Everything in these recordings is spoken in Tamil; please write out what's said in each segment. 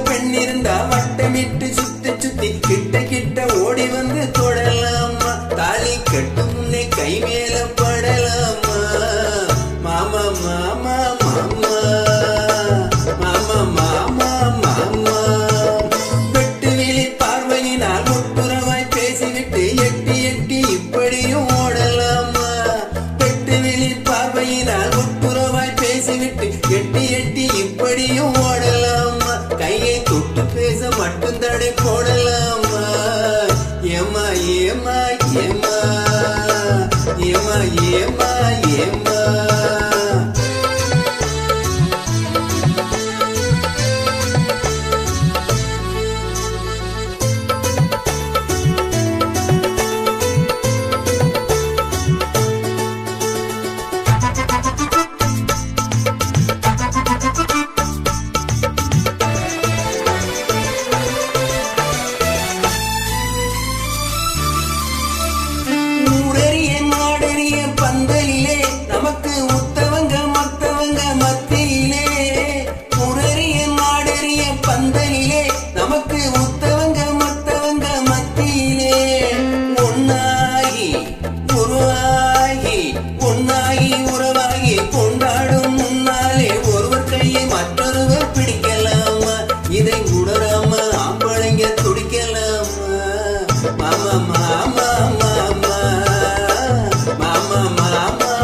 பெண் இருந்தா வட்டமிட்டு சுத்தி சுத்தி கிட்ட கிட்ட ஓடி வந்து தொடலாமா தாலி கட்டு முன்னே கை மேல படலாமா மாமா மாமா மாமா மாமா மாமா மாமா வெட்டு விழி பார்வையினால் ஒட்டுறவாய் பேசிவிட்டு எட்டி எட்டி இப்படியும் ஓடலாமா வெட்டு விழி பார்வையினால் ஒட்டுறவாய் பேசிவிட்டு எட்டி எட்டி இப்படியும் ஓடலாமா கையை தொட்டு பேச மட்டும் தடை போடலாமா ஏமா ஏமா ஏமா ஏமா ஏமா ஏமா நமக்கு உத்தவங்க மத்தவங்க மத்தியிலே உரறிய மாடறிய பந்தலிலே நமக்கு உத்தவங்க மத்தவங்க மத்தியிலே ஒன்னாகி உருவாகி ஒன்னாகி உறவாகி கொண்டாடும் முன்னாலே ஒருவர் கையை மற்றொருவர் பிடிக்கலாமா இதை உணராம ஆம்பளைங்க துடிக்கலாமா மாமா மாமா மாமா மாமா மாமா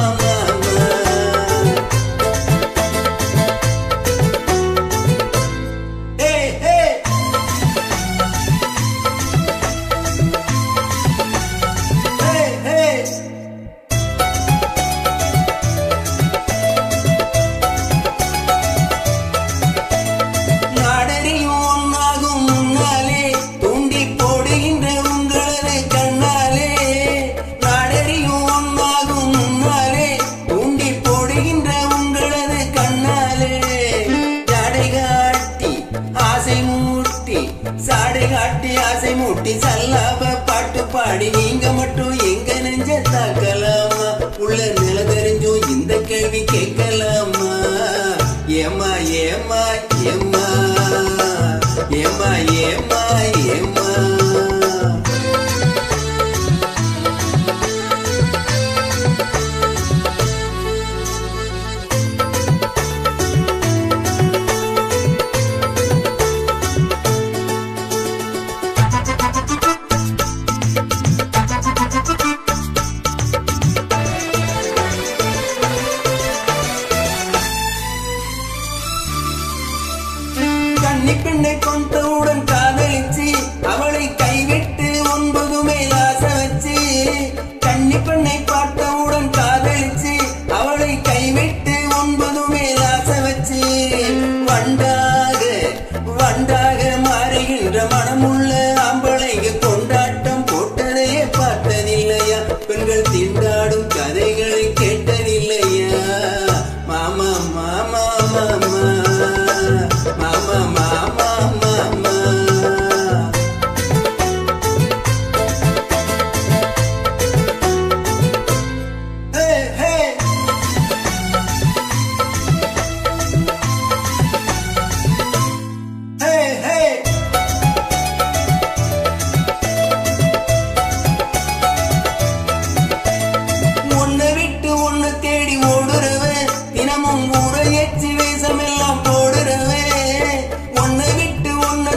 சாடை காட்டி ஆசை மூட்டி சல்லாப பாட்டு பாடி நீங்க மட்டும் எங்க நெஞ்ச தாக்கலாமா உள்ள நில தெரிஞ்சும் இந்த கேள்வி கேட்கலாமா ஏமா ஏமா ஏமா ஏமா ஏமா ஏமா பெண்ணை கொண்டவுடன் காதலிச்சு அவளை கைவிட்டு 9 மேல் ஆசை வச்சு கன்னி பெண்ணை பார்த்தவுடன் காதலிச்சு அவளை கைவிட்டு 9 மேல் ஆசை வச்சு வண்டாக வண்டாக மாறுகின்ற மனமுள்ள ஆம்பளைங்க கொண்டாட்டம் போட்டதையே பார்த்ததில்லையா பெண்கள் திண்டாடும் கதைகளை கேட்டதில்லையா மாமா மாமா மாமா மாமா மாமா மாமா ஹே ஹே ஹே ஹே ஒன்னை விட்டு ஒன்னு தேடி ஓடுறவன் தினமும் ஊரை எச்சி வேஷமெல்லாம்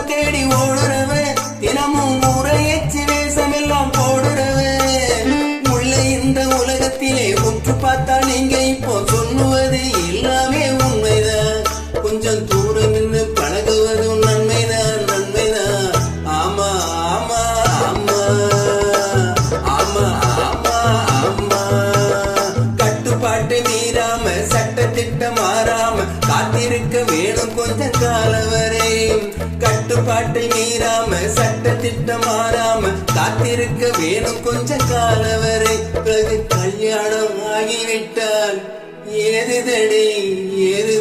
தேடி ஓடுறவன் தினமும் ஊரை எச்சி வேஷமெல்லாம் போடுறவன் உள்ள இந்த உலகத்திலே உற்று பார்த்தா நீங்க இப்போ சொல்லுவது எல்லாமே உண்மைதான் கொஞ்சம் தூரம் நின்று பழகுவதும் நன்மைதான் நன்மைதான் ஆமா ஆமா ஆமா ஆமா ஆமா ஆமா கட்டுப்பாட்டு மீறாம சட்டத்திட்டம் மாறாம காத்திருக்க வேணும் கொஞ்சம் காலம் வரை கட்டுப்பாட்டை மீறாம சட்டத்திட்டம் மாறாம காத்திருக்க வேணும் கொஞ்சம் காலம் வரை பிறகு கல்யாணம் ஆகிவிட்டால் ஏது தடை ஏது